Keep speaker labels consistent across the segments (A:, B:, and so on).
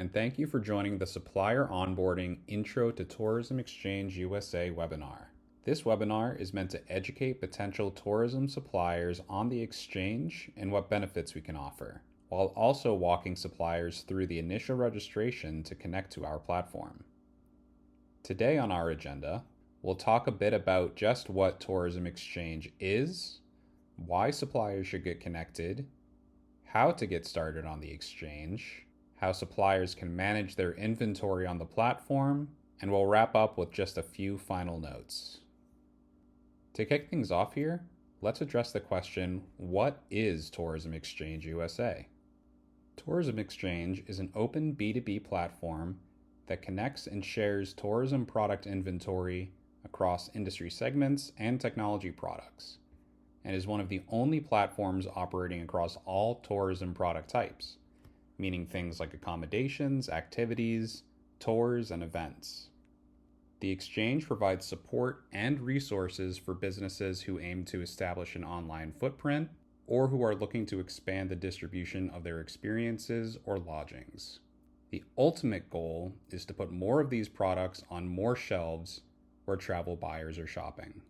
A: and thank you for joining the Supplier Onboarding Intro to Tourism Exchange USA webinar. This webinar is meant to educate potential tourism suppliers on the exchange and what benefits we can offer, while also walking suppliers through the initial registration to connect to our platform. Today on our agenda, we'll talk a bit about just what Tourism Exchange is, why suppliers should get connected, how to get started on the exchange, how suppliers can manage their inventory on the platform, and we'll wrap up with just a few final notes. To kick things off here, let's address the question, what is Tourism Exchange USA? Tourism Exchange is an open B2B platform that connects and shares tourism product inventory across industry segments and technology products, and is one of the only platforms operating across all tourism product types, meaning things like accommodations, activities, tours, and events. The exchange provides support and resources for businesses who aim to establish an online footprint or who are looking to expand the distribution of their experiences or lodgings. The ultimate goal is to put more of these products on more shelves where travel buyers are shopping.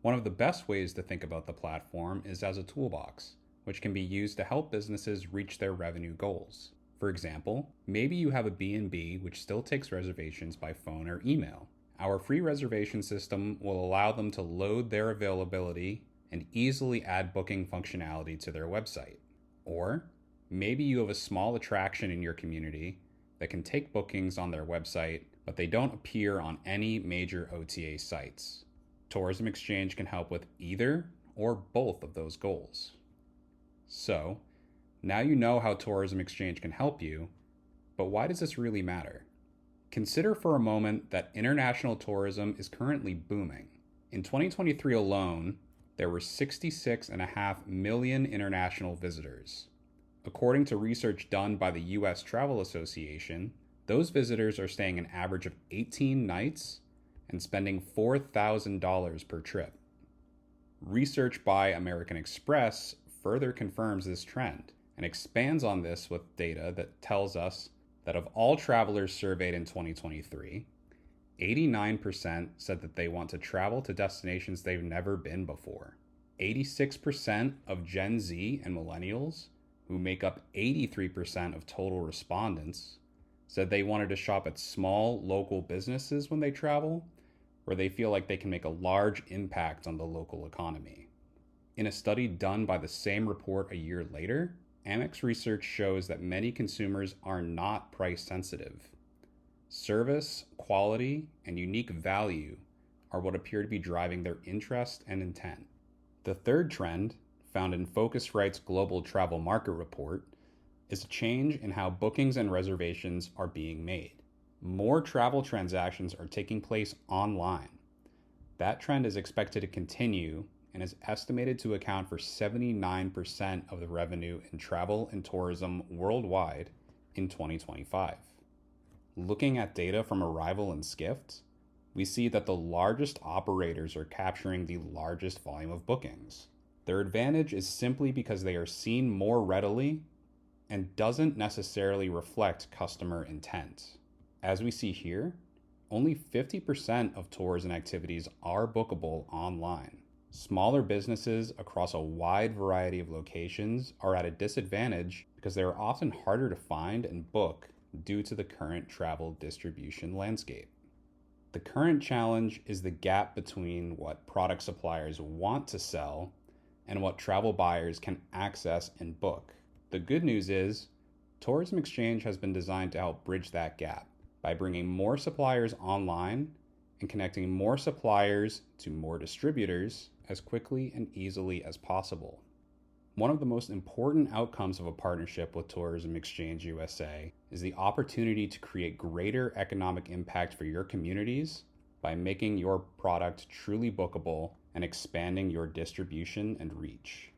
A: One of the best ways to think about the platform is as a toolbox, which can be used to help businesses reach their revenue goals. For example, maybe you have a B&B which still takes reservations by phone or email. Our free reservation system will allow them to load their availability and easily add booking functionality to their website. Or maybe you have a small attraction in your community that can take bookings on their website, but they don't appear on any major OTA sites. Tourism Exchange can help with either or both of those goals. So, now you know how Tourism Exchange can help you, but why does this really matter? Consider for a moment that international tourism is currently booming. In 2023 alone, there were 66.5 million international visitors. According to research done by the U.S. Travel Association, those visitors are staying an average of 18 nights and spending $4,000 per trip. Research by American Express further confirms this trend and expands on this with data that tells us that of all travelers surveyed in 2023, 89% said that they want to travel to destinations they've never been before. 86% of Gen Z and millennials, who make up 83% of total respondents, said they wanted to shop at small local businesses when they travel, where they feel like they can make a large impact on the local economy. In a study done by the same report a year later, Amex research shows that many consumers are not price sensitive. Service, quality, and unique value are what appear to be driving their interest and intent. The third trend, found in Focusrite's Global Travel Market Report, is a change in how bookings and reservations are being made. More travel transactions are taking place online. That trend is expected to continue and is estimated to account for 79% of the revenue in travel and tourism worldwide in 2025. Looking at data from Arrival and Skift, we see that the largest operators are capturing the largest volume of bookings. Their advantage is simply because they are seen more readily and doesn't necessarily reflect customer intent. As we see here, only 50% of tours and activities are bookable online. Smaller businesses across a wide variety of locations are at a disadvantage because they are often harder to find and book due to the current travel distribution landscape. The current challenge is the gap between what product suppliers want to sell and what travel buyers can access and book. The good news is, Tourism Exchange has been designed to help bridge that gap by bringing more suppliers online and connecting more suppliers to more distributors as quickly and easily as possible. One of the most important outcomes of a partnership with Tourism Exchange USA is the opportunity to create greater economic impact for your communities by making your product truly bookable and expanding your distribution and reach.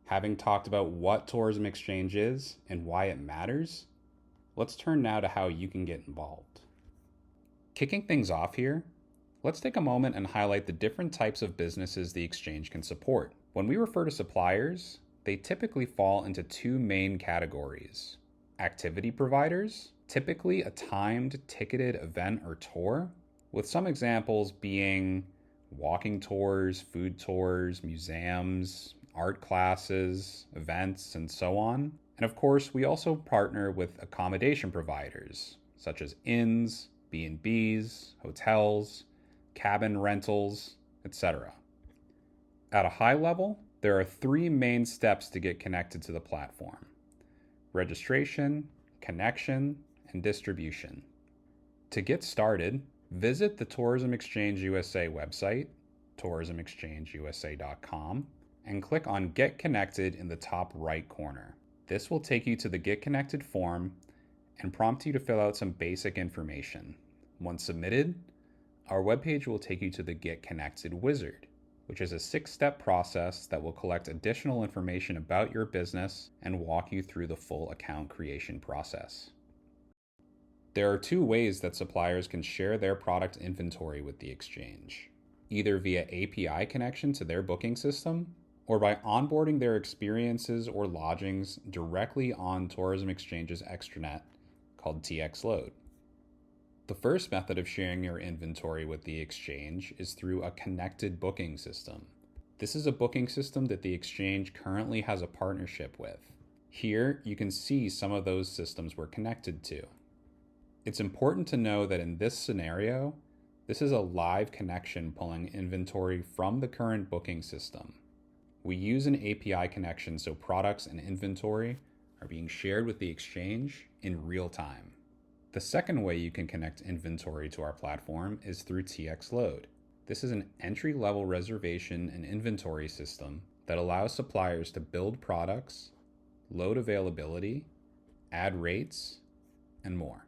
A: Having talked about what Tourism Exchange is and why it matters, let's turn now to how you can get involved. Kicking things off here, let's take a moment and highlight the different types of businesses the exchange can support. When we refer to suppliers, they typically fall into two main categories: Activity providers, typically a timed ticketed event or tour, with some examples being walking tours, food tours, museums, art classes, events, and so on. And of course, we also partner with accommodation providers such as inns, B&Bs, hotels, cabin rentals, etc. At a high level, there are three main steps to get connected to the platform: registration, connection, and distribution. To get started, visit the Tourism Exchange USA website, tourismexchangeusa.com, and click on Get Connected in the top right corner. This will take you to the Get Connected form and prompt you to fill out some basic information. Once submitted, our webpage will take you to the Get Connected wizard, which is a 6-step process that will collect additional information about your business and walk you through the full account creation process. There are two ways that suppliers can share their product inventory with the exchange: either via API connection to their booking system, or by onboarding their experiences or lodgings directly on Tourism Exchange's extranet called TXLoad. The first method of sharing your inventory with the exchange is through a connected booking system. This is a booking system that the exchange currently has a partnership with. Here, you can see some of those systems we're connected to. It's important to know that in this scenario, this is a live connection pulling inventory from the current booking system. We use an API connection so products and inventory are being shared with the exchange in real time. The second way you can connect inventory to our platform is through TXLoad. This is an entry-level reservation and inventory system that allows suppliers to build products, load availability, add rates, and more.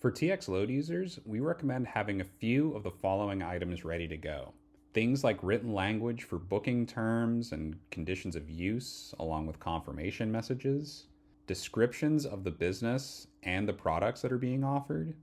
A: For TXLoad users, we recommend having a few of the following items ready to go. Things like written language for booking terms and conditions of use, along with confirmation messages, descriptions of the business and the products that are being offered,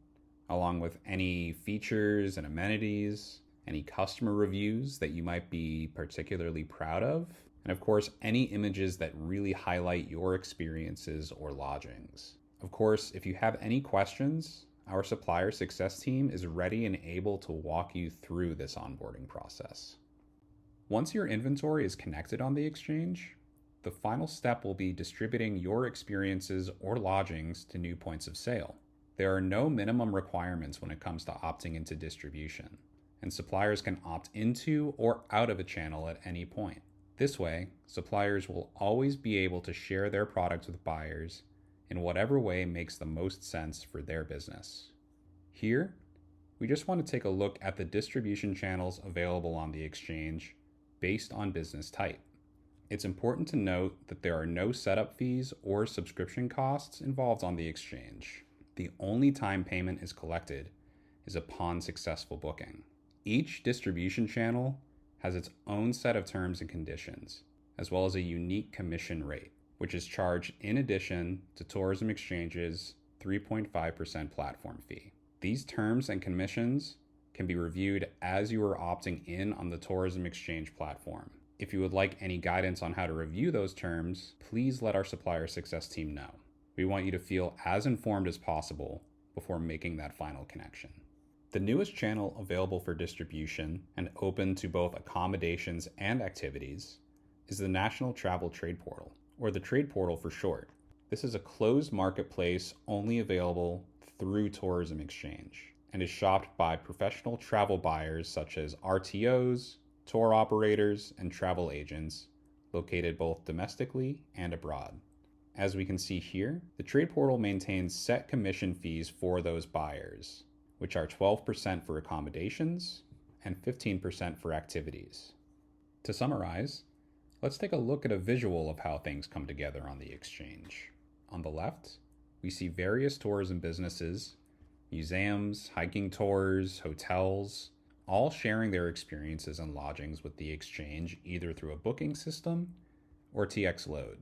A: along with any features and amenities, any customer reviews that you might be particularly proud of, and of course, any images that really highlight your experiences or lodgings. Of course, if you have any questions, our supplier success team is ready and able to walk you through this onboarding process. Once your inventory is connected on the exchange, the final step will be distributing your experiences or lodgings to new points of sale. There are no minimum requirements when it comes to opting into distribution, and suppliers can opt into or out of a channel at any point. This way, suppliers will always be able to share their products with buyers in whatever way makes the most sense for their business. Here, we just want to take a look at the distribution channels available on the exchange based on business type. It's important to note that there are no setup fees or subscription costs involved on the exchange. The only time payment is collected is upon successful booking. Each distribution channel has its own set of terms and conditions, as well as a unique commission rate, which is charged in addition to Tourism Exchange's 3.5% platform fee. These terms and commissions can be reviewed as you are opting in on the Tourism Exchange platform. If you would like any guidance on how to review those terms, please let our supplier success team know. We want you to feel as informed as possible before making that final connection. The newest channel available for distribution and open to both accommodations and activities is the National Travel Trade Portal, or the Trade Portal for short. This is a closed marketplace only available through Tourism Exchange and is shopped by professional travel buyers such as RTOs, tour operators, and travel agents located both domestically and abroad. As we can see here, the trade portal maintains set commission fees for those buyers, which are 12% for accommodations and 15% for activities. To summarize, let's take a look at a visual of how things come together on the exchange. On the left, we see various tourism businesses, museums, hiking tours, hotels, all sharing their experiences and lodgings with the exchange either through a booking system or TXLoad.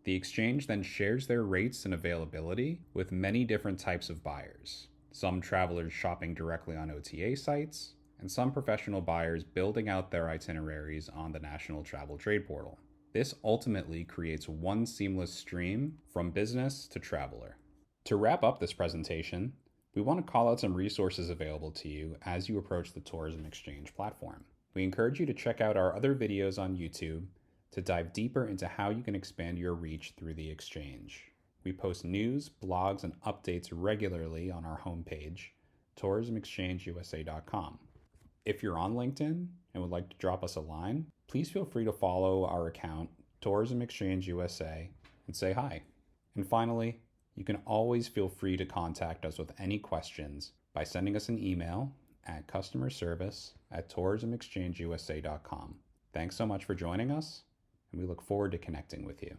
A: The exchange then shares their rates and availability with many different types of buyers. Some travelers shopping directly on OTA sites, and some professional buyers building out their itineraries on the National Travel Trade Portal. This ultimately creates one seamless stream from business to traveler. To wrap up this presentation, we want to call out some resources available to you as you approach the Tourism Exchange platform. We encourage you to check out our other videos on YouTube to dive deeper into how you can expand your reach through the exchange. We post news, blogs, and updates regularly on our homepage, tourismexchangeusa.com. If you're on LinkedIn and would like to drop us a line, please feel free to follow our account, Tourism Exchange USA, and say hi. And finally, you can always feel free to contact us with any questions by sending us an email at customerservice@tourismexchangeusa.com. Thanks so much for joining us, and we look forward to connecting with you.